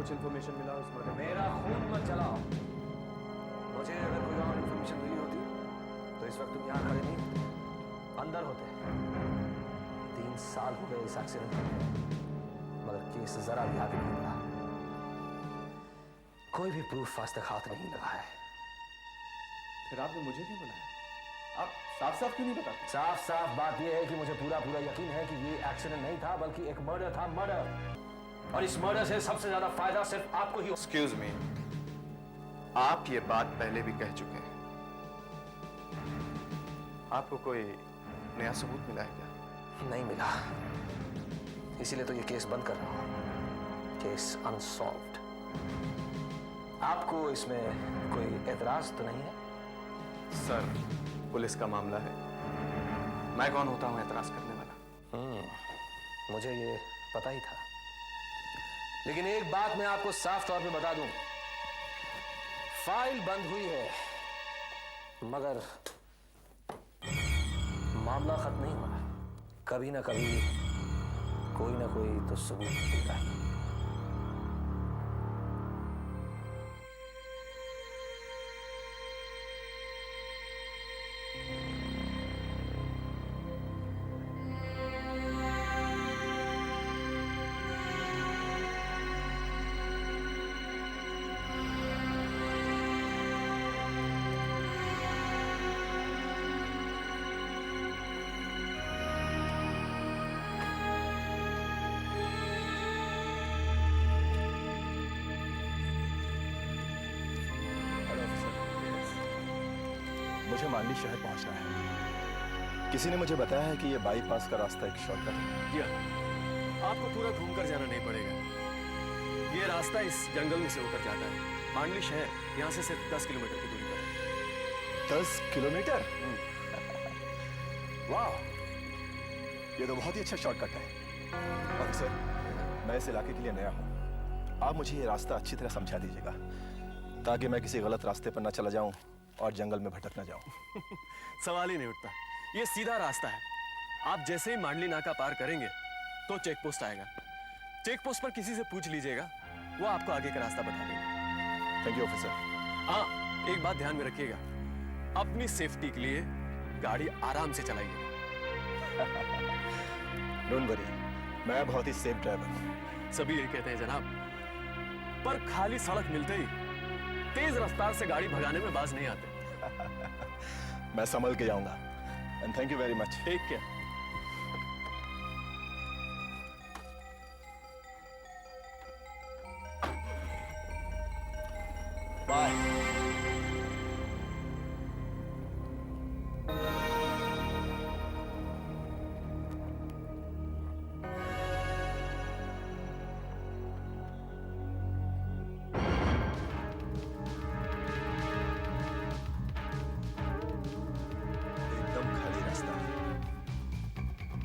कुछ इन्फॉर्मेशन मिला उस मर्डर? मेरा खून मत चलाओ। मुझे अगर कोई और इन्फॉर्मेशन मिली होती तो इस वक्त तुम यहाँ खड़े नहीं होते, अंदर होते। 3 साल हो गए इस एक्सीडेंट को, मगर केस जरा भी आगे नहीं बढ़ा। कोई भी प्रूफ आज तक हाथ नहीं लगा है। फिर आपने मुझे क्यों बुलाया? आप साफ साफ क्यों नहीं बताते? साफ साफ बात यह है कि मुझे पूरा पूरा यकीन है कि ये एक्सीडेंट नहीं था, बल्कि एक मर्डर था, मर्डर। और इस मर्डर से सबसे ज्यादा फायदा सिर्फ आपको ही। एक्सक्यूज मी, आप ये बात पहले भी कह चुके हैं। आपको कोई नया सबूत मिला है क्या? नहीं मिला, इसीलिए तो ये केस बंद कर रहा हूं। Case unsolved. आपको इसमें कोई एतराज तो नहीं है? सर, पुलिस का मामला है, मैं कौन होता हूं एतराज करने वाला? मुझे ये पता ही था, लेकिन एक बात मैं आपको साफ तौर पे बता दूं, फाइल बंद हुई है, मगर मामला खत्म नहीं हुआ। कभी ना कभी कोई ना कोई तो सबूत मिलेगा ही। मुझे मांडली शहर पहुंचना है। किसी ने मुझे बताया है कि ये बाईपास का रास्ता एक शॉर्टकट है। जी हाँ, आपको पूरा घूमकर जाना नहीं पड़ेगा। ये रास्ता इस जंगल में से होकर जाता है। मांडली शहर यहाँ से सिर्फ 10 किलोमीटर की दूरी पर है। 10 किलोमीटर? वाह, ये तो बहुत ही अच्छा शॉर्टकट है। ऑफिसर, मैं इस इलाके के लिए नया हूँ, आप मुझे ये रास्ता अच्छी तरह समझा दीजिएगा, ताकि मैं किसी गलत रास्ते पर न चला जाऊं और जंगल में भटक न जाऊं। सवाल ही नहीं उठता, ये सीधा रास्ता है। आप जैसे ही मांडली नाका पार करेंगे तो चेक पोस्ट आएगा। चेक पोस्ट पर किसी से पूछ लीजिएगा, वो आपको आगे का रास्ता बता देंगे। Thank you officer. हाँ, एक बात ध्यान में रखिएगा, अपनी सेफ्टी के लिए गाड़ी आराम से चलाइएगा। डोंट वरी, मैं बहुत ही सेफ ड्राइवर हूं। सभी यही कहते हैं जनाब, पर खाली सड़क मिलते ही तेज रफ्तार से गाड़ी भगाने में बाज नहीं आते। मैं संभल के जाऊंगा। And thank you very much. Take care. Bye.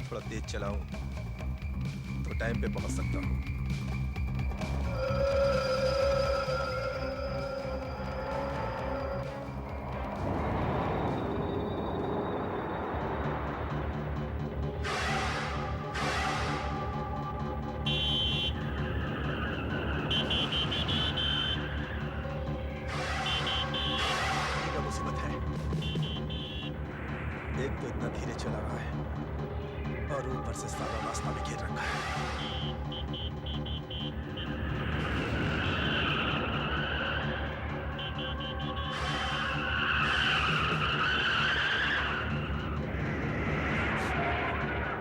थोड़ा तेज चलाऊं तो टाइम पे पहुंच सकता हूं। ये मुसीबत है, एक तो इतना धीरे चला रहा है और ऊपर से सारा रास्ता भी घेर रखा है।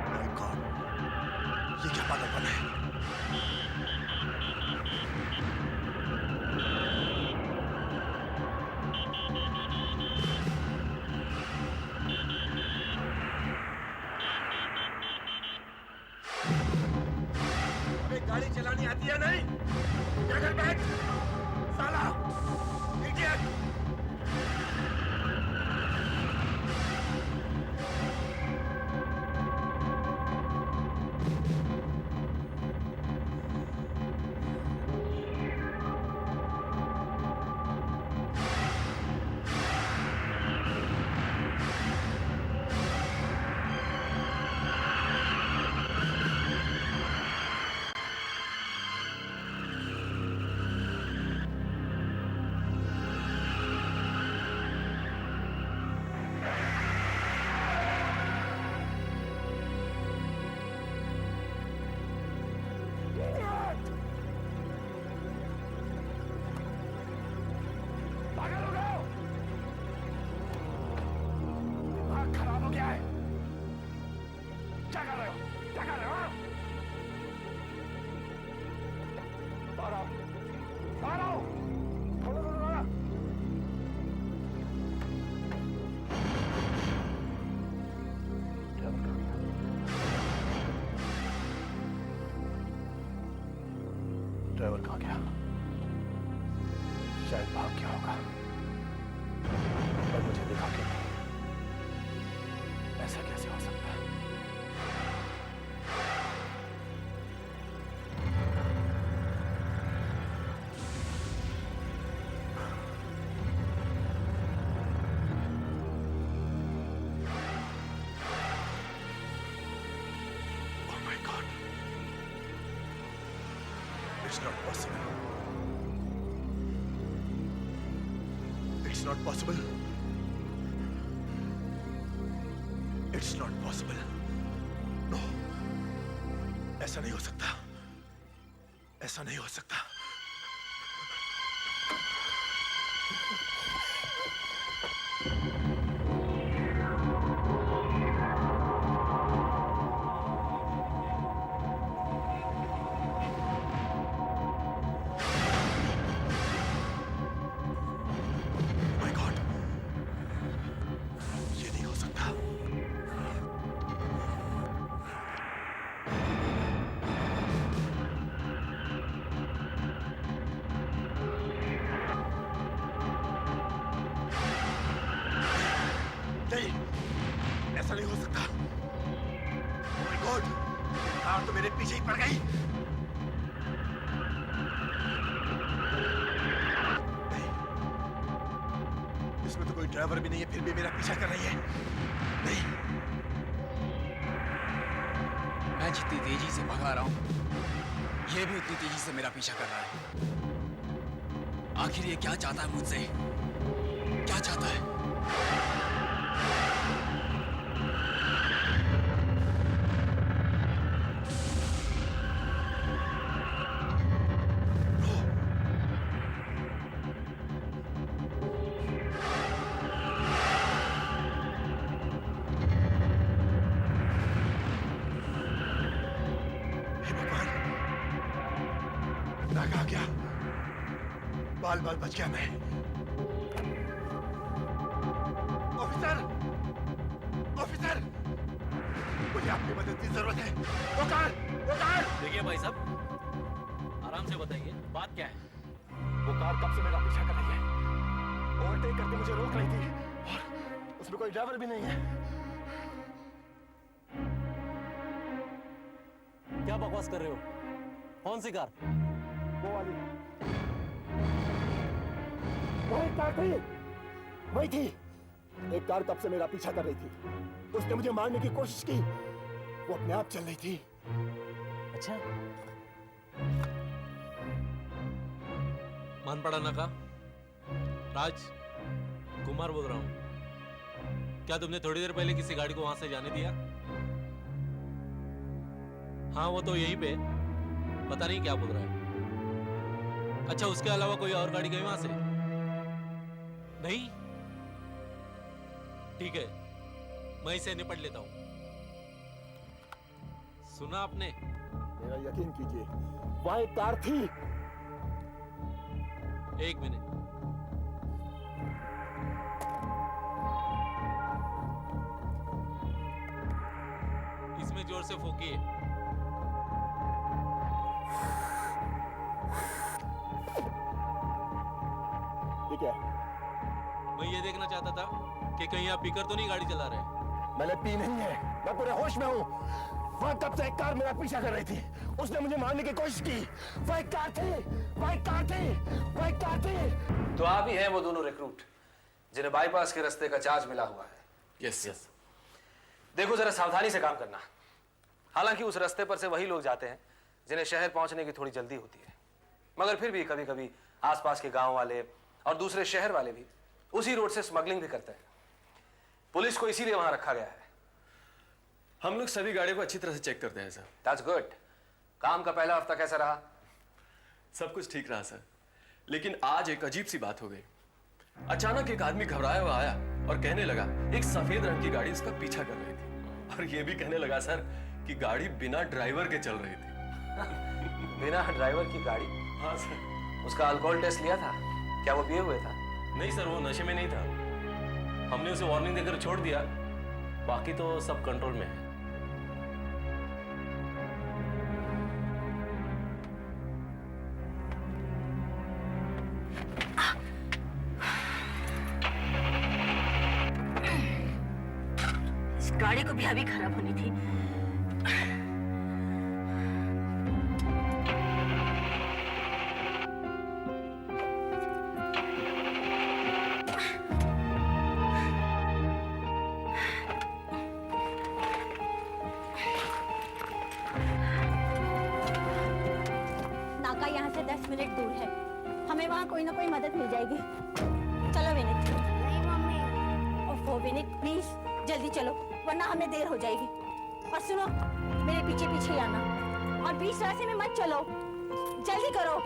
माय गॉड, ये क्या पागलपन है? गाड़ी चलानी आती है नहीं? जगह बैठ साला इडियट। ड्राइवर कहाँ गया? शायद भाग गया होगा, पर मुझे दिखा के नहीं। ऐसा कैसे हो सकता है? Oh my God! It's not possible. It's not possible. It's not possible. No. ऐसा नहीं हो सकता. ऐसा नहीं हो सकता. My God. ये नहीं हो सकता. नहीं, ऐसा नहीं हो सकता. Oh my God, कार तो मेरे पीछे ही पड़ गई. नहीं, इसमें तो कोई ड्राइवर भी नहीं है, फिर भी मेरा पीछा कर रही है. नहीं, मैं जितनी तेजी से भगा रहा हूं, ये भी उतनी तेजी से मेरा पीछा कर रहा है. आखिर ये क्या चाहता है मुझसे? क्या चाहता है? हे भगवान, ना कहा क्या? बाल बाल बच गया मैं. ऑफिसर, ऑफिसर, मुझे आपकी मदद की जरूरत है. वो कार. देखिए भाई साहब, आराम से बताइए, बात क्या है? वो कार कब से मेरा पीछा कर रही है. ओवरटेक करके मुझे रोक रही थी और उसमें कोई ड्राइवर भी नहीं है. क्या बकवास कर रहे हो? कौन सी कार? वो वाली. वही कार थी. वही थी. एक कार कब से मेरा पीछा कर रही थी. उसने मुझे मारने की कोशिश की. वो अपने आप चल रही थी. अच्छा, मानपड़ा नाका, राज कुमार बोल रहा हूं. क्या तुमने थोड़ी देर पहले किसी गाड़ी को वहां से जाने दिया? हाँ, वो तो यहीं पे, पता नहीं क्या बोल रहा है. अच्छा, उसके अलावा कोई और गाड़ी गई वहां से? नहीं? ठीक है, मैं इसे निपट लेता हूं. सुना आपने? मेरा यकीन कीजिए, वहां एक कार थी. एक मिनट. इसमें जोर से फूकिए. ये क्या है? मैं ये देखना चाहता था कि कहीं आप पीकर तो नहीं गाड़ी चला रहे. मैंने पी नहीं है. मैं पूरे होश में हूँ. वहां कब से एक कार मेरा पीछा कर रही थी. उसने मुझे मारने की कोशिश की. वह एक कार थी. वह एक कार थी. वह एक कार थी. तो आप ही हैं वो दोनों रिक्रूट जिन्हें बाईपास के रास्ते का चार्ज मिला हुआ है. यस. देखो, जरा सावधानी से काम करना. हालांकि उस रास्ते पर से वही लोग जाते हैं जिन्हें शहर पहुंचने की थोड़ी जल्दी होती है, मगर फिर भी कभी कभी आसपास के गांव वाले और दूसरे शहर वाले भी उसी रोड से स्मगलिंग भी करते हैं. पुलिस को इसीलिए वहां रखा गया है. हम लोग सभी गाड़ियों को अच्छी तरह से चेक करते हैं सर. That's good. काम का पहला हफ्ता कैसा रहा? सब कुछ ठीक रहा सर, लेकिन आज एक अजीब सी बात हो गई. अचानक एक आदमी घबराया हुआ आया और कहने लगा एक सफेद रंग की गाड़ी उसका पीछा कर रही थी, और ये भी कहने लगा सर कि गाड़ी बिना ड्राइवर के चल रही थी. बिना ड्राइवर की गाड़ी? हाँ सर. उसका अल्कोहल टेस्ट लिया था? क्या वो पिए हुए था? नहीं सर, वो नशे में नहीं था. हमने उसे वार्निंग देकर छोड़ दिया. बाकी तो सब कंट्रोल में है. गाड़ी को भी अभी खराब होनी थी। नाका यहाँ से 10 मिनट दूर है। हमें वहाँ कोई ना कोई मदद मिल जाएगी। चलो विनीत। नहीं मम्मी। ओफो विनीत प्लीज जल्दी चलो वरना हमें देर हो जाएगी। और सुनो मेरे पीछे पीछे ही आना और बीच रास्ते में मत चलो, जल्दी करो।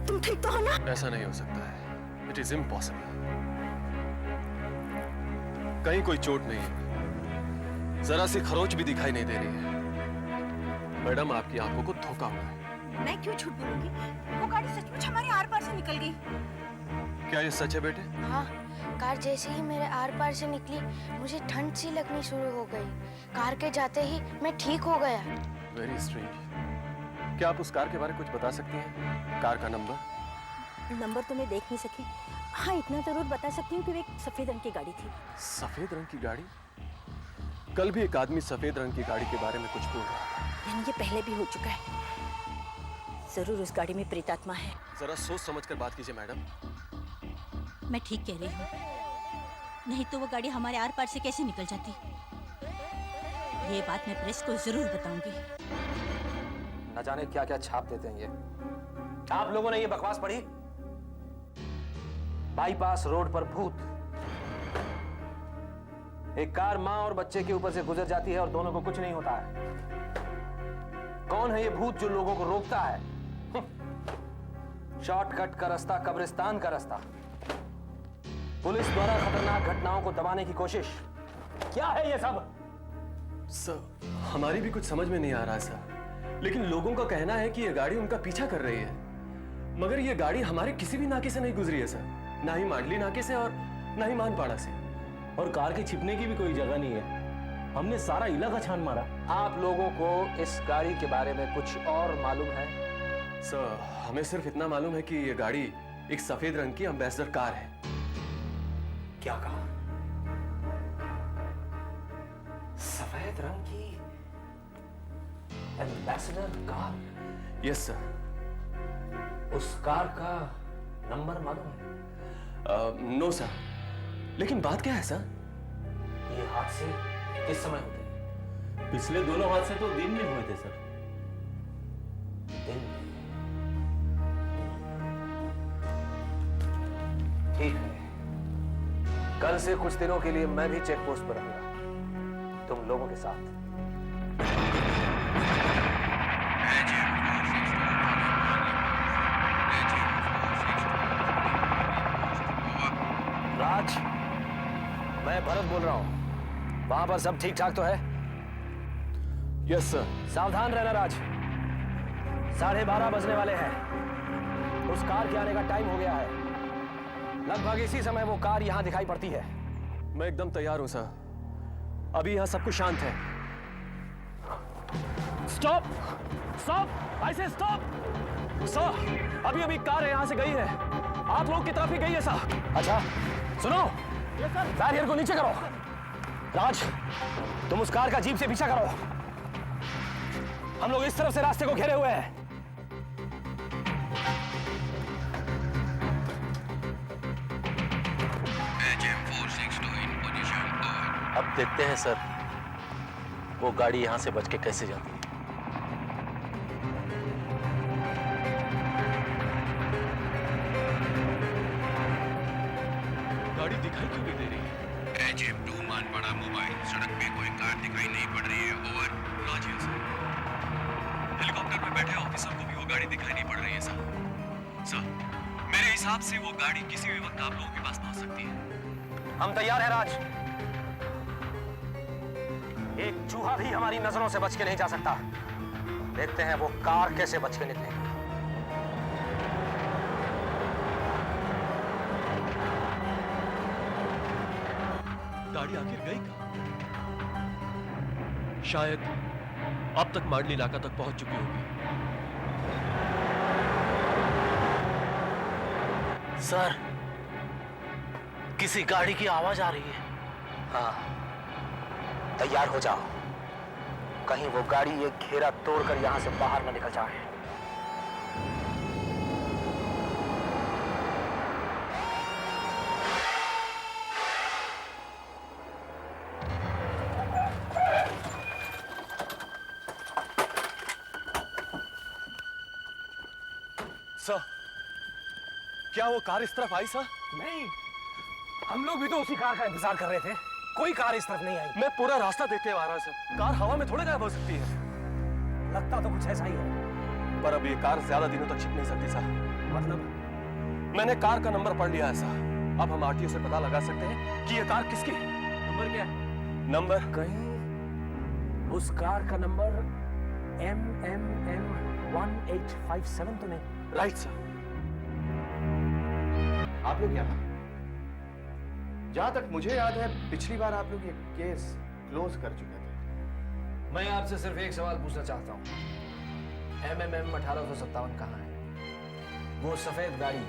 तुम ठीक तो हो ना? ऐसा नहीं हो सकता है। It is impossible. कहीं कोई चोट नहीं है, जरा सी खरोच भी दिखाई नहीं दे रही है। मैडम आपकी आंखों को धोखा हुआ है। मैं क्यों झूठ बोलूंगी? वो गाड़ी सचमुच हमारे आर पार से निकल गई। क्या ये सच है बेटे? हाँ, कार जैसे ही मेरे आर पार से निकली मुझे ठंड सी लगनी शुरू हो गई। कार के जाते ही मैं ठीक हो गया। Very strange. क्या आप उस कार के बारे में कुछ बता सकती हैं? कार का नंबर? नंबर तो मैं देख नहीं सकी। हाँ इतना जरूर बता सकती हूँ कि वो एक सफेद रंग की गाड़ी थी। सफेद रंग की गाड़ी? कल भी एक आदमी सफेद रंग की गाड़ी के बारे में कुछ बोल रहा था। यानी ये पहले भी हो चुका है। जरूर उस गाड़ी में प्रेतात्मा है। जरा सोच समझकर बात कीजिए मैडम। मैं ठीक कह रही हूँ, नहीं तो वो गाड़ी हमारे आर पार से कैसे निकल जाती। ये बात मैं प्रेस को जरूर बताऊंगी। न जाने क्या क्या छाप देते हैं ये। आप लोगों ने ये बकवास पढ़ी? बाईपास रोड पर भूत। एक कार मां और बच्चे के ऊपर से गुजर जाती है और दोनों को कुछ नहीं होता है। कौन है ये भूत जो लोगों को रोकता है? शॉर्टकट का रास्ता, कब्रिस्तान का रास्ता। पुलिस द्वारा खतरनाक घटनाओं को दबाने की कोशिश। क्या है ये सब? सर हमारी भी कुछ समझ में नहीं आ रहा सर, लेकिन लोगों का कहना है कि ये गाड़ी उनका पीछा कर रही है, मगर ये गाड़ी हमारे किसी भी नाके से नहीं गुजरी है सर। ना ही मांडली नाके से और ना ही मानपाड़ा से। और कार के छिपने की भी कोई जगह नहीं है। हमने सारा इलाका छान मारा। आप लोगों को इस गाड़ी के बारे में कुछ और मालूम है? सर हमें सिर्फ इतना मालूम है कि ये गाड़ी एक सफेद रंग की एम्बेसडर कार है। क्या कहा? सफेद रंग की एम्बेसडर कार? Yes sir. उस कार का नंबर मालूम है? नो सर, लेकिन बात क्या है सर? ये हादसे किस समय होते हैं? पिछले दोनों हादसे तो दिन में हुए थे सर। दिन में? ठीक है, कल से कुछ दिनों के लिए मैं भी चेक पोस्ट पर रहूंगा तुम लोगों के साथ। राज, मैं भरत बोल रहा हूं। वहां पर सब ठीक ठाक तो है? Yes sir. सावधान रहना राज, 12:30 बजने वाले हैं। उस कार के आने का टाइम हो गया है। लगभग इसी समय वो कार यहां दिखाई पड़ती है। मैं एकदम तैयार हूं सर। अभी यहां सब कुछ शांत है। स्टॉप स्टॉप, आई से स्टॉप सर। अभी अभी कार यहां से गई है, आप लोग की तरफ ही गई है सर। अच्छा सुनो, बैरियर को नीचे करो। राज, तुम उस कार का जीप से पीछा करो। हम लोग इस तरफ से रास्ते को घेरे हुए हैं। HM462 in position, over. अब देखते हैं सर वो गाड़ी यहां से बच के कैसे जाती है। गाड़ी दिखाई क्यों नहीं दे रही है? एच-2 मानपाड़ा मोबाइल, सड़क पे कोई कार दिखाई नहीं पड़ रही है। ओवर। राजीव सर, हेलीकॉप्टर में बैठे ऑफिसर को भी वो गाड़ी दिखाई नहीं पड़ रही है सर। सर, मेरे हिसाब से वो गाड़ी किसी भी वक्त आप लोगों के पास पहुंच सकती है। हम तैयार हैं राज। एक चूहा भी हमारी नजरों से बच के नहीं जा सकता। देखते हैं वो कार कैसे बच के निकलेगी। गाड़ी आखिर गई कहाँ? शायद अब तक मांडली नाका तक पहुंच चुकी होगी। सर किसी गाड़ी की आवाज आ रही है। हाँ, तैयार हो जाओ। कहीं वो गाड़ी एक घेरा तोड़कर यहां से बाहर न निकल जाए। सर, क्या वो कार इस तरफ आई सर? नहीं, हम लोग भी तो उसी कार का इंतजार कर रहे थे। कोई कार इस तरफ नहीं आई। मैं पूरा रास्ता देख के आ रहा सर। कार हवा में थोड़े गायब हो सकती है। लगता तो कुछ ऐसा ही है। पर अब ये कार ज्यादा दिनों तक छिप नहीं सकती सर। मतलब? मैंने कार का नंबर पढ़ लिया है सर। अब हम आरटीओ से पता लगा सकते हैं कि ये कार किसकी है। नंबर क्या है? नंबर कहीं उस कार का नंबर MMM 1857 तो नहीं? Right sir. आप लोग यहाँ, जहां तक मुझे याद है पिछली बार आप लोग ये केस क्लोज कर चुके थे। मैं आपसे सिर्फ एक सवाल पूछना चाहता हूँ। MMM 1857 कहाँ है? वो सफेद गाड़ी,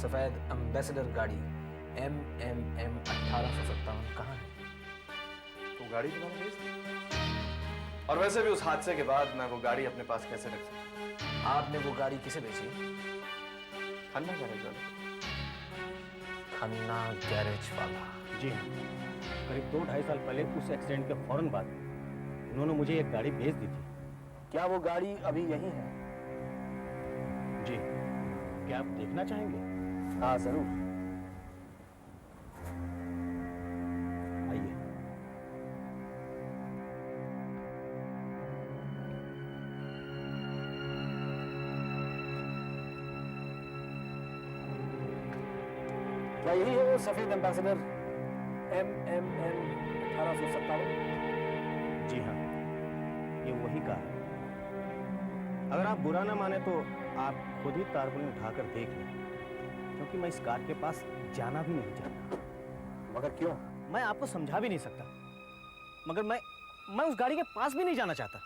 सफेद एम्बेसडर गाड़ी MMM 1857 कहाँ है? तो गाड़ी तो मैंने भेज दी। और वैसे भी उस हादसे के बाद मैं वो गाड़ी अपने पास कैसे रख सकता? आपने वो गाड़ी किसे बेची? खन्ना गैरेज वाले। खन्ना गैरेज वाला। जी हाँ, करीब 2-2.5 साल पहले उस एक्सीडेंट के फौरन बाद उन्होंने मुझे एक गाड़ी भेज दी थी। क्या वो गाड़ी अभी यहीं है? जी, क्या आप देखना चाहेंगे? हाँ जरूर। आइए। क्या यही है वो सफेद एम्बेसडर MMM 1857? जी हाँ, ये वही कार है। अगर आप बुरा ना माने तो आप खुद ही तारपुनी उठाकर देख लें, क्योंकि मैं इस कार के पास जाना भी नहीं चाहता। मगर क्यों? मैं आपको समझा भी नहीं सकता, मगर मैं उस गाड़ी के पास भी नहीं जाना चाहता।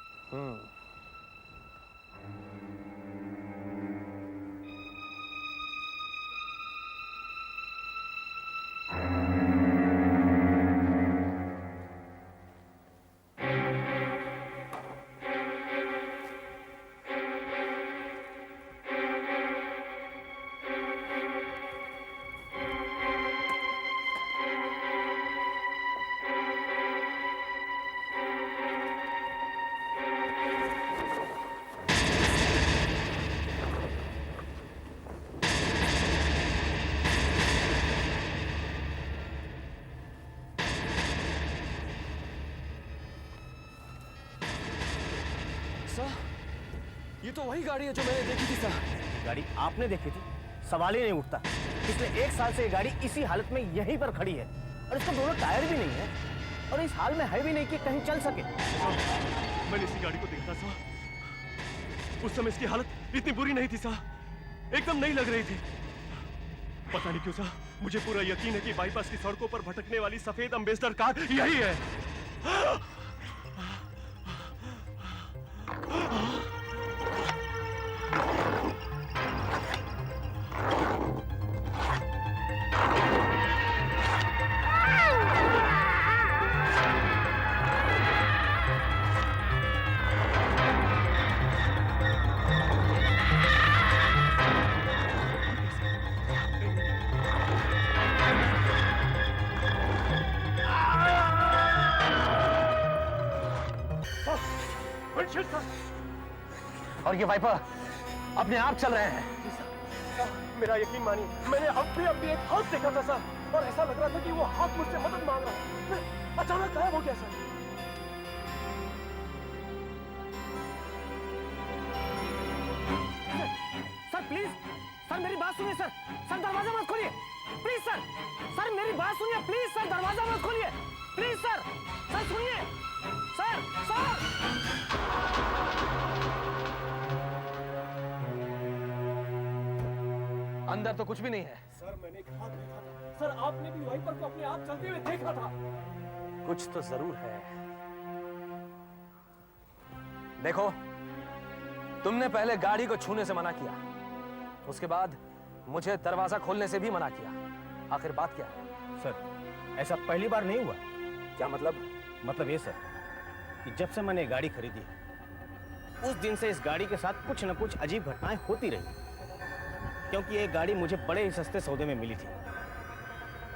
सर, ये तो वही गाड़ी है जो मैंने देखी थी सर। गाड़ी आपने देखी थी? सवाल ही नहीं उठता। पिछले 1 साल से ये गाड़ी इसी हालत में यहीं पर खड़ी है और इसका दोनों टायर भी नहीं है और इस हाल में है भी नहीं कि कहीं चल सके। मैंने इसी गाड़ी को देखा सर। उस समय इसकी हालत इतनी बुरी नहीं थी सर। एकदम नहीं लग रही थी। पता नहीं क्यों सर, मुझे पूरा यकीन है कि बाईपास की सड़कों पर भटकने वाली सफेद एम्बेसडर कार यही है। और ये वाइपर अपने आप चल रहे हैं। मेरा यकीन मानिए, मैंने अभी एक हाथ देखा था सर, और ऐसा लग रहा था कि वो हाथ मुझसे मदद मांग रहा है, फिर अचानक गायब हो गया सर। सर प्लीज, सर मेरी बात सुनिए सर, सर दरवाजा मत खोलिए प्लीज सर, सर मेरी बात सुनिए प्लीज सर, दरवाजा मत खोलिए प्लीज सर, सर सुनिए सर, सर। अंदर तो कुछ भी नहीं है। सर मैंने एक हाथ देखा था सर, आपने भी वाइपर को अपने आप चलते हुए देखा था। कुछ तो जरूर है। देखो, तुमने पहले गाड़ी को छूने से मना किया, उसके बाद मुझे दरवाजा खोलने से भी मना किया। आखिर बात क्या है? सर ऐसा पहली बार नहीं हुआ। क्या मतलब? मतलब ये सर कि जब से मैंने गाड़ी खरीदी है, उस दिन से इस गाड़ी के साथ कुछ न कुछ अजीब घटनाएं होती रही, क्योंकि ये गाड़ी मुझे बड़े ही सस्ते सौदे में मिली थी।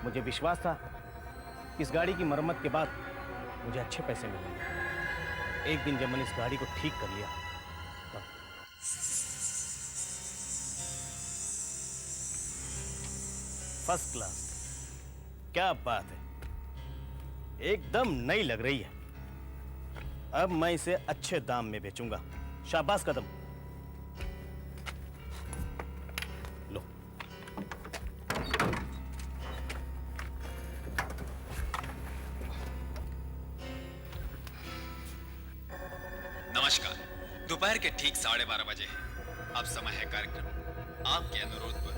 मुझे विश्वास था कि इस गाड़ी की मरम्मत के बाद मुझे अच्छे पैसे मिलेंगे। एक दिन जब मैंने इस गाड़ी को ठीक कर लिया, फर्स्ट क्लास, क्या बात है, एकदम नई लग रही है। अब मैं इसे अच्छे दाम में बेचूंगा। शाबाश कदम। लो। नमस्कार, दोपहर के ठीक 12:30 बजे है। अब समय है कार्यक्रम आपके अनुरोध पर।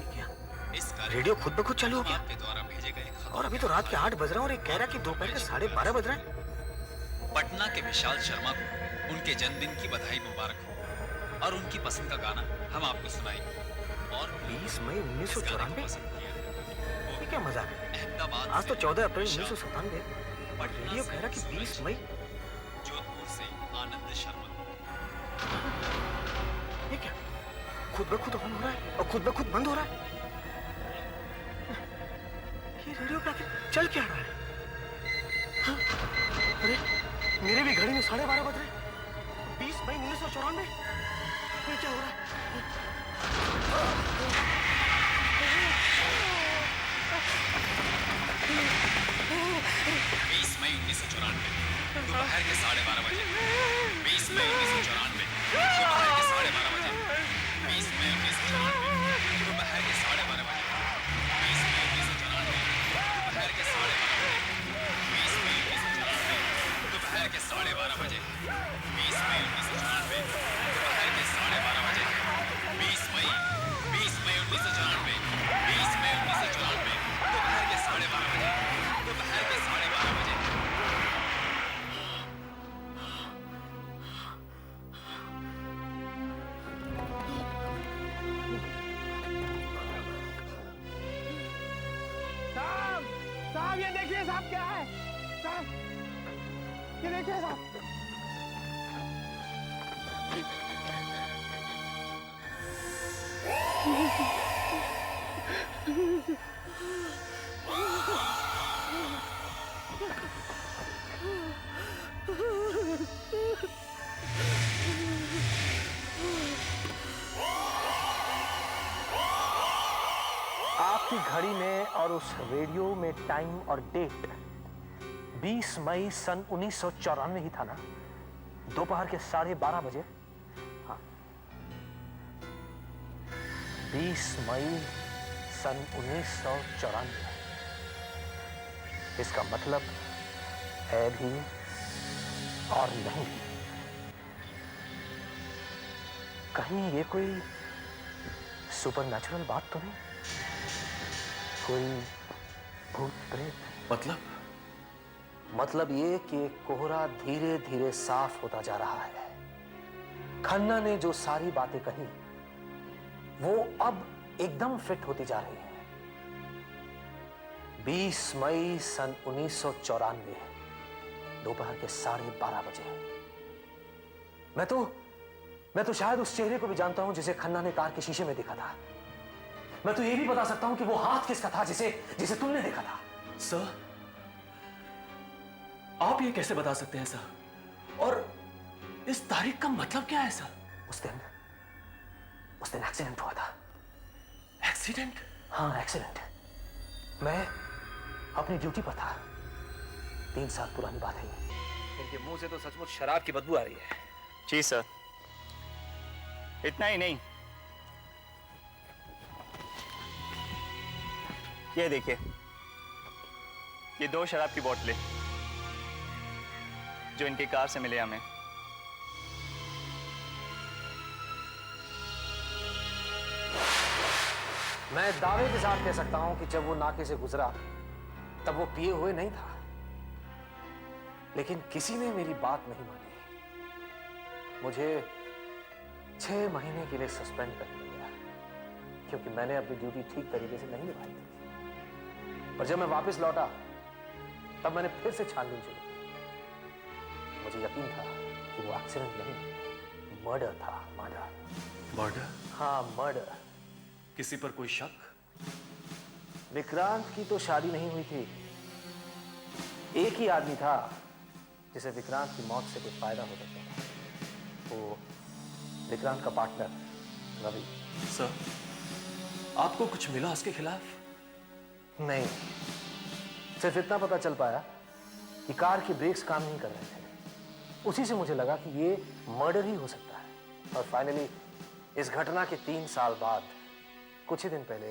इस रेडियो खुद ब खुद चालू हो गया? आपके द्वारा भेजे गए और अभी तो रात के 8 बज रहे हैं और एक कह रहा कि दोपहर के 12:30 बज रहे हैं। पटना के विशाल शर्मा को उनके जन्मदिन की बधाई मुबारक हो और उनकी पसंद का गाना हम आपको सुनाएंगे। और 20 मई 1994? ये क्या मजाक है? अहमदाबाद आज तो से 14 अप्रैल शाह, 1997। और पटना रेडियो से कह रहा कि 20 मई। जोधपुर से आनंद शर्मा। ये क्या? खुद ब खुद ऑन हो रहा है और खुद ब खुद बंद हो रहा है। ये रेडियो पे आखिर चल क्या रहा है? हाँ? अरे मेरे भी घड़ी में 12:30 बज रहे हैं। 20 मई 1994। ये क्या हो रहा है? 20 मई 1994 दोपहर के 12:30 बजे। 20 मई 1994 दोपहर के 12:30 बजे। 20 मई 1994 दोपहर के 12:30 बजे। 20 मई 1994 दोपहर के 12:30 बजे। 20 मई 1994 दोपहर के 12:30 बजे। 20 मई 1994 दोपहर के 12:30 बजे। 20 मई 1994 20 मई 1994 दोपहर के 12:30 बजे। दोपहर के 12:30 बजे। साहब ये देखिए साहब, क्या है साहब, ये देखिए साहब। आपकी घड़ी में और उस रेडियो में टाइम और डेट 20 मई सन 1994 ही था ना? दोपहर के 12:30 बजे। हाँ, 20 मई सन 1994। इसका मतलब है भी और नहीं भी। कहीं ये कोई सुपरनैचुरल बात तो नहीं? कोई भूत प्रेत? मतलब ये कि कोहरा धीरे धीरे साफ होता जा रहा है। खन्ना ने जो सारी बातें कही वो अब एकदम फिट होती जा रही है। 20 मई सन 1994 दोपहर के 12:30 बजे। मैं तो शायद उस चेहरे को भी जानता हूं जिसे खन्ना ने कार के शीशे में देखा था। मैं तो ये भी बता सकता हूं कि वो हाथ किसका था जिसे तुमने देखा था। सर, आप ये कैसे बता सकते हैं सर? और इस तारीख का मतलब क्या है सर? उस दिन उस दिन एक्सीडेंट हुआ था। एक्सीडेंट? हाँ, एक्सीडेंट। मैं अपनी ड्यूटी पर था। 3 साल पुरानी बात है ये। इनके मुंह से तो सचमुच शराब की बदबू आ रही है। जी सर, इतना ही नहीं, ये देखिए, ये 2 शराब की बोतलें जो इनकी कार से मिले हमें। मैं दावे के साथ कह सकता हूं कि जब वो नाके से गुजरा तब वो पिए हुए नहीं था, लेकिन किसी ने मेरी बात नहीं मानी। मुझे 6 महीने के लिए सस्पेंड कर दिया गया क्योंकि मैंने अपनी ड्यूटी ठीक तरीके से नहीं निभाई थी। पर जब मैं वापस लौटा तब मैंने फिर से छानबीन शुरू की। मुझे यकीन था कि वो एक्सीडेंट नहीं, मर्डर था। मर्डर। मर्डर? हाँ, मर्डर। किसी पर कोई शक? विक्रांत की तो शादी नहीं हुई थी। एक ही आदमी था जिसे विक्रांत की मौत से कोई फायदा हो सकता था। वो विक्रांत का पार्टनर रवि। सर, आपको कुछ मिला उसके खिलाफ? नहीं, सिर्फ इतना पता चल पाया कि कार की ब्रेक्स काम नहीं कर रहे थे। उसी से मुझे लगा कि ये मर्डर ही हो सकता है। और फाइनली इस घटना के 3 साल बाद, कुछ ही दिन पहले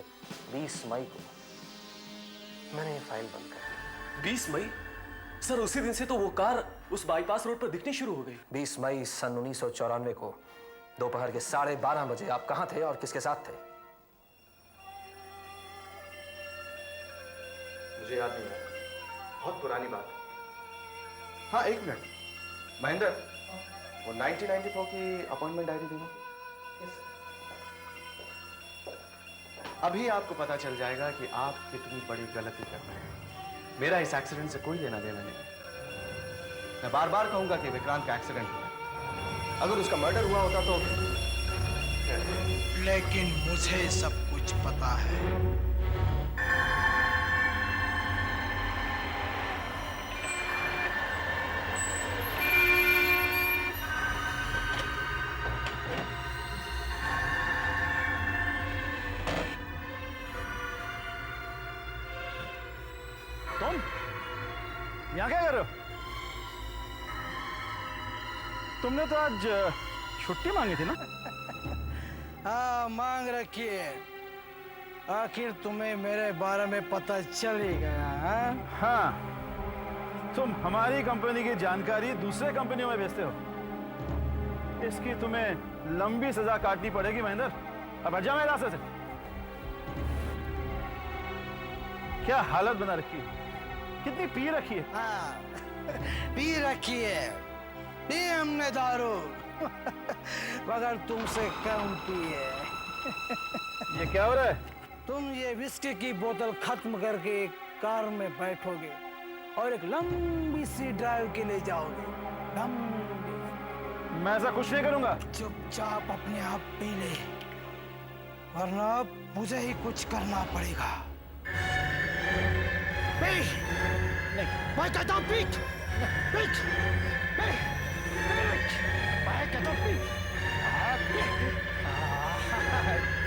20 मई को मैंने ये फाइल बंद कर दी। 20 मई? सर, उसी दिन से तो वो कार उस बाईपास रोड पर दिखनी शुरू हो गई। 20 मई सन 1994 को दोपहर के 12:30 बजे आप कहां थे और किसके साथ थे? मुझे याद नहीं है, बहुत पुरानी बात है। हाँ, 1 मिनट महेंद्र, वो 1994 की अपॉइंटमेंट डायरी देना। अभी आपको पता चल जाएगा कि आप कितनी बड़ी गलती कर रहे हैं। मेरा इस एक्सीडेंट से कोई लेना देना नहीं। मैं बार बार कहूंगा कि विक्रांत का एक्सीडेंट हुआ। अगर उसका मर्डर हुआ होता तो, लेकिन मुझे सब कुछ पता है। तुम यहाँ क्या कर रहे हो? तुमने तो आज छुट्टी मांगी थी ना? हाँ, मांग रखी है। आखिर तुम्हें मेरे बारे में पता चल ही गया है? हाँ, तुम हमारी कंपनी की जानकारी दूसरे कंपनियों में भेजते हो। इसकी तुम्हें लंबी सजा काटनी पड़ेगी महेंद्र। अब हट जाओ मेरे रास्ते से। क्या हालत बना रखी है, कितनी पी रखी है। हाँ, पी रखी है, पी हमने दारू, मगर तुमसे कम पी है। ये क्या हो रहा है? तुम ये विस्की की बोतल खत्म करके एक कार में बैठोगे और एक लंबी सी ड्राइव के लिए जाओगे। लंबी। मैं ऐसा कुछ नहीं करूंगा। चुपचाप अपने आप पी ले, वरना मुझे ही कुछ करना पड़ेगा। पी। नहीं, मैं कहता हूँ पीट, पीट, पीट, पीट, मैं कहता हूँ पीट।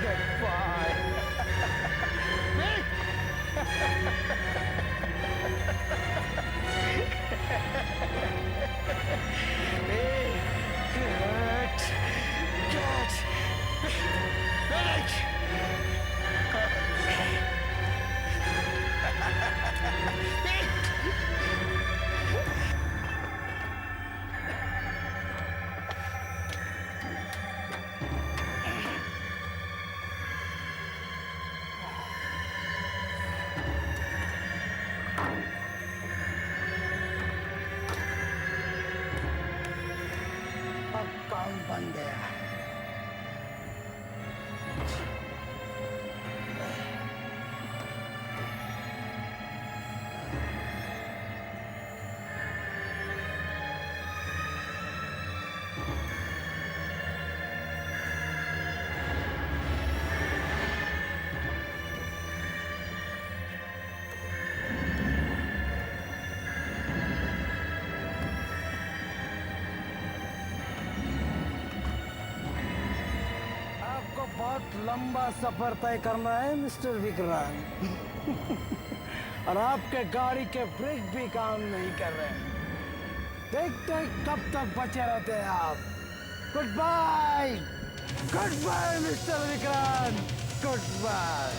Goodbye. काम बन गया। बहुत लंबा सफर तय करना है मिस्टर विक्रांत। और आपके गाड़ी के ब्रेक भी काम नहीं कर रहे। देखते हैं कब तक बचे रहते हैं आप। Good bye, good bye mister Vikrant, good bye.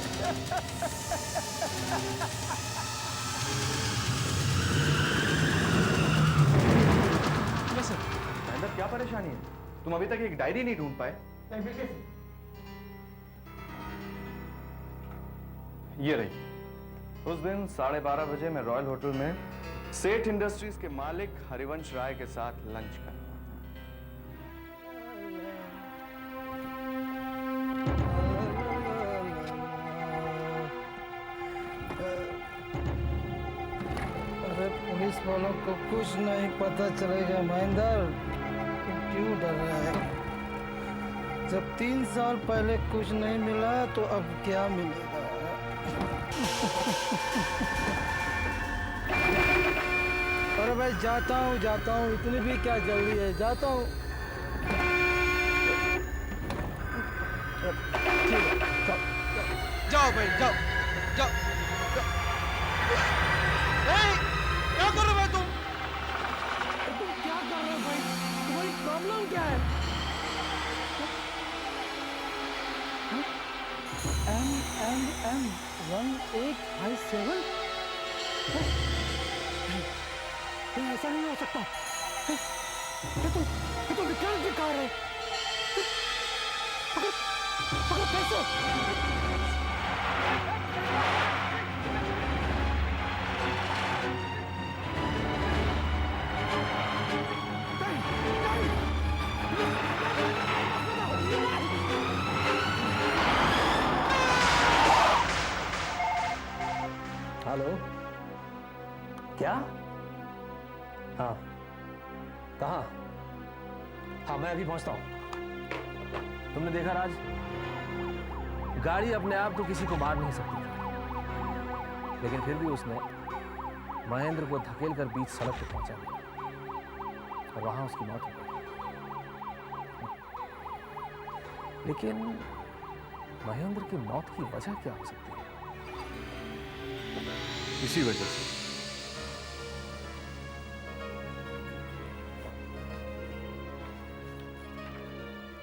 Mahendra, क्या परेशानी है? तुम अभी तक एक डायरी नहीं ढूंढ पाए? ये रही। उस दिन 12:30 बजे मैं रॉयल होटल में सेठ इंडस्ट्रीज के मालिक हरिवंश राय के साथ लंच कर रहा अरे पुलिस वालों को कुछ नहीं पता चलेगा महेंद्र, तुम क्यों डर रहे हैं? जब 3 साल पहले कुछ नहीं मिला तो अब क्या मिलेगा? अरे भाई जाता हूँ, इतनी भी क्या जल्दी है, जाता हूँ। जाओ भाई, जाओ जाओ, क्या कर रहे हो भाई तुम? तुम क्या कर रहे हो भाई? तुम्हारी प्रॉब्लम क्या है? M 1857? ऐसा नहीं हो सकता। ये तो विक्रांत की कार है। पकड़ पैसे। हेलो, क्या? हाँ, कहाँ? हाँ, मैं अभी पहुंचता हूं। तुमने देखा राज, गाड़ी अपने आप तो किसी को मार नहीं सकती, लेकिन फिर भी उसने महेंद्र को धकेल कर बीच सड़क पर पहुंचा दिया और वहां उसकी मौत हो गई। लेकिन महेंद्र की मौत की वजह क्या हो सकती है? इसी वजह से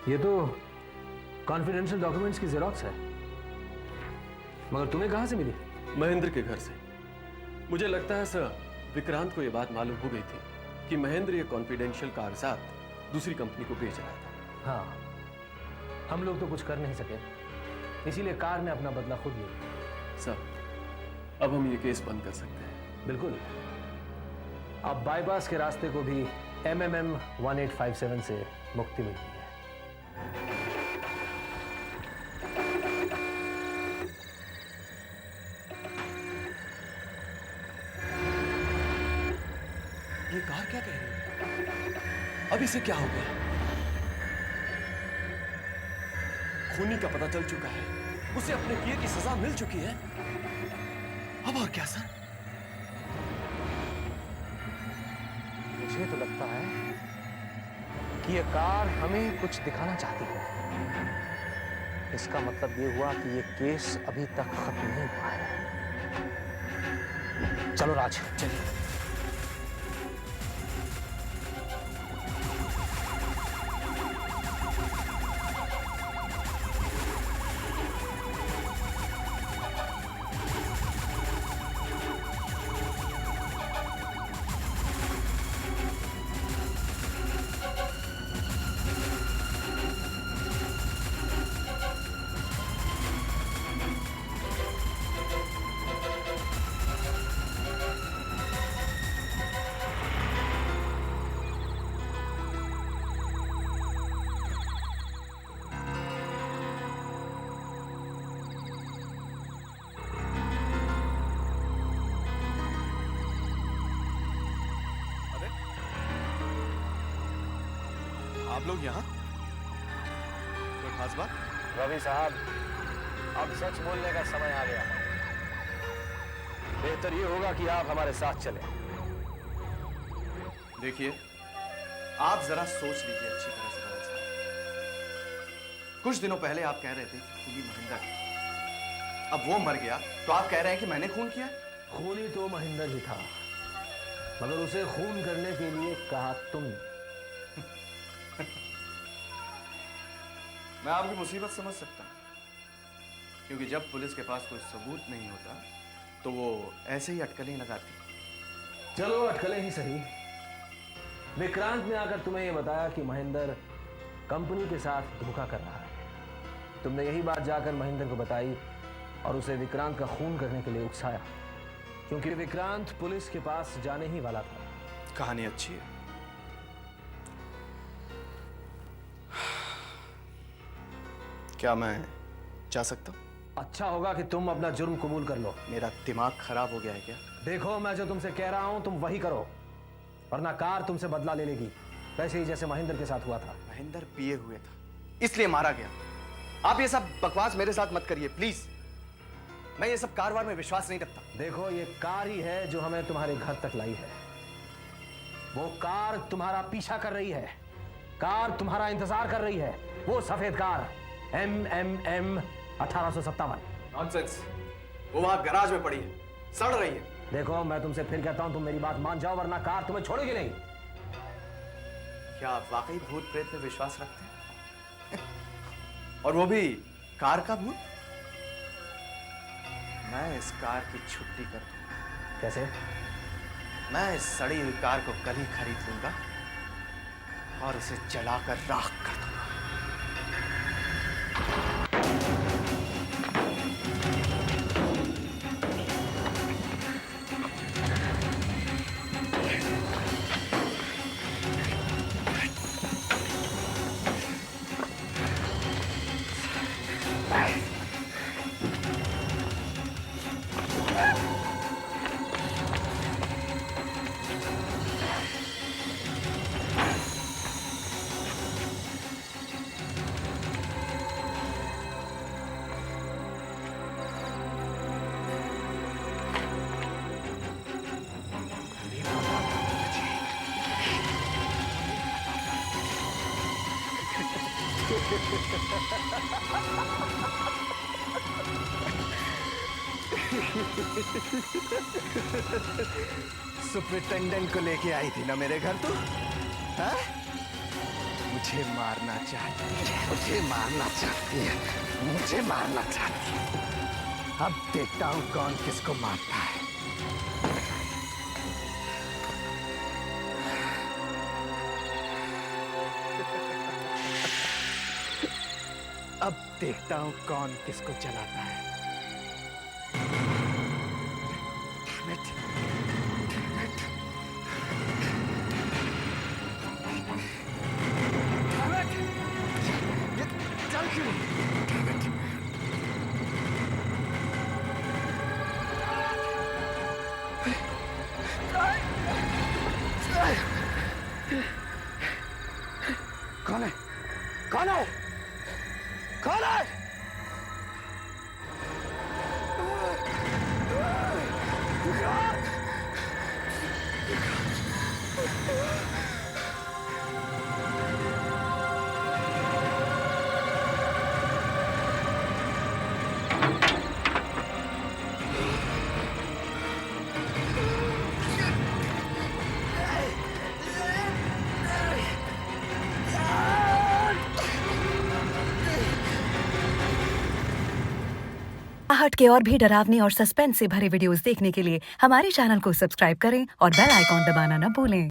ये तो कॉन्फिडेंशियल डॉक्यूमेंट्स की जेरॉक्स है, मगर तुम्हें कहां से मिली? महेंद्र के घर से। मुझे लगता है सर, विक्रांत को यह बात मालूम हो गई थी कि महेंद्र ये कॉन्फिडेंशियल कागजात दूसरी कंपनी को बेच रहा था। हाँ, हम लोग तो कुछ कर नहीं सके, इसीलिए कार ने अपना बदला खुद लिया। सर, अब हम ये केस बंद कर सकते हैं। बिल्कुल। अब बाईपास के रास्ते को भी MMM 1857 से मुक्ति मिलती है। ये कार क्या कह रही है? अब इसे क्या हो गया? खूनी का पता चल चुका है, उसे अपने किए की सजा मिल चुकी है। अब और क्या सर? मुझे तो लगता है कि ये कार हमें कुछ दिखाना चाहती है। इसका मतलब ये हुआ कि ये केस अभी तक खत्म नहीं हुआ है। चलो राज, चलिए। आप लोग यहाँ? कोई खास बात? रवि साहब, अब सच बोलने का समय आ गया है। बेहतर ये होगा कि आप हमारे साथ चलें। देखिए, आप जरा सोच लीजिए अच्छी तरह से रवि साहब। कुछ दिनों पहले आप कह रहे थे कि खूनी महेंद्र है। अब वो मर गया तो आप कह रहे हैं कि मैंने खून किया? खूनी तो महेंद्र ही था, मगर उसे खून करने के लिए कहा तुमने। मैं आपकी मुसीबत समझ सकता हूं, क्योंकि जब पुलिस के पास कोई सबूत नहीं होता तो वो ऐसे ही अटकलें लगाती। चलो अटकलें ही सही। विक्रांत ने आकर तुम्हें यह बताया कि महेंद्र कंपनी के साथ धोखा कर रहा है। तुमने यही बात जाकर महेंद्र को बताई और उसे विक्रांत का खून करने के लिए उकसाया, क्योंकि विक्रांत पुलिस के पास जाने ही वाला था। कहानी अच्छी है। क्या मैं जा सकता हूं? अच्छा होगा कि तुम अपना जुर्म कबूल कर लो। मेरा दिमाग खराब हो गया है क्या? देखो, मैं जो तुमसे कह रहा हूं तुम वही करो, वरना कार तुमसे बदला ले लेगी, वैसे ही जैसे महेंद्र के साथ हुआ था। महेंद्र पिए हुए था, इसलिए मारा गया। आप ये सब बकवास मेरे साथ मत करिए प्लीज। मैं ये सब कारवार में विश्वास नहीं रखता। देखो, ये कार ही है जो हमें तुम्हारे घर तक लाई है। वो कार तुम्हारा पीछा कर रही है, कार तुम्हारा इंतजार कर रही है। वो सफेद कार MMM 1857। नॉनसेंस, वो वहां गैराज में पड़ी है, सड़ रही है। देखो, मैं तुमसे फिर कहता हूं, तुम मेरी बात मान जाओ, वरना कार तुम्हें छोड़ेगी नहीं। क्या आप वाकई भूत प्रेत में विश्वास रखते हैं? और वो भी कार का भूत? मैं इस कार की छुट्टी कर दूंगा। कैसे? मैं इस सड़ी हुई कार को कल ही खरीद लूंगा और उसे जलाकर राख कर दूंगा। सुपरिटेंडेंट को लेके आई थी ना मेरे घर तू? हाँ? मुझे मारना चाहती है, मुझे मारना चाहती है, मुझे मारना चाहती है। अब देखता हूं कौन किसको मारता है। अब देखता हूं कौन किसको जलाता है। कौन है? कौन है? कौन है? आहट के और भी डरावने और सस्पेंस से भरे वीडियोस देखने के लिए हमारे चैनल को सब्सक्राइब करें और बेल आइकॉन दबाना न भूलें।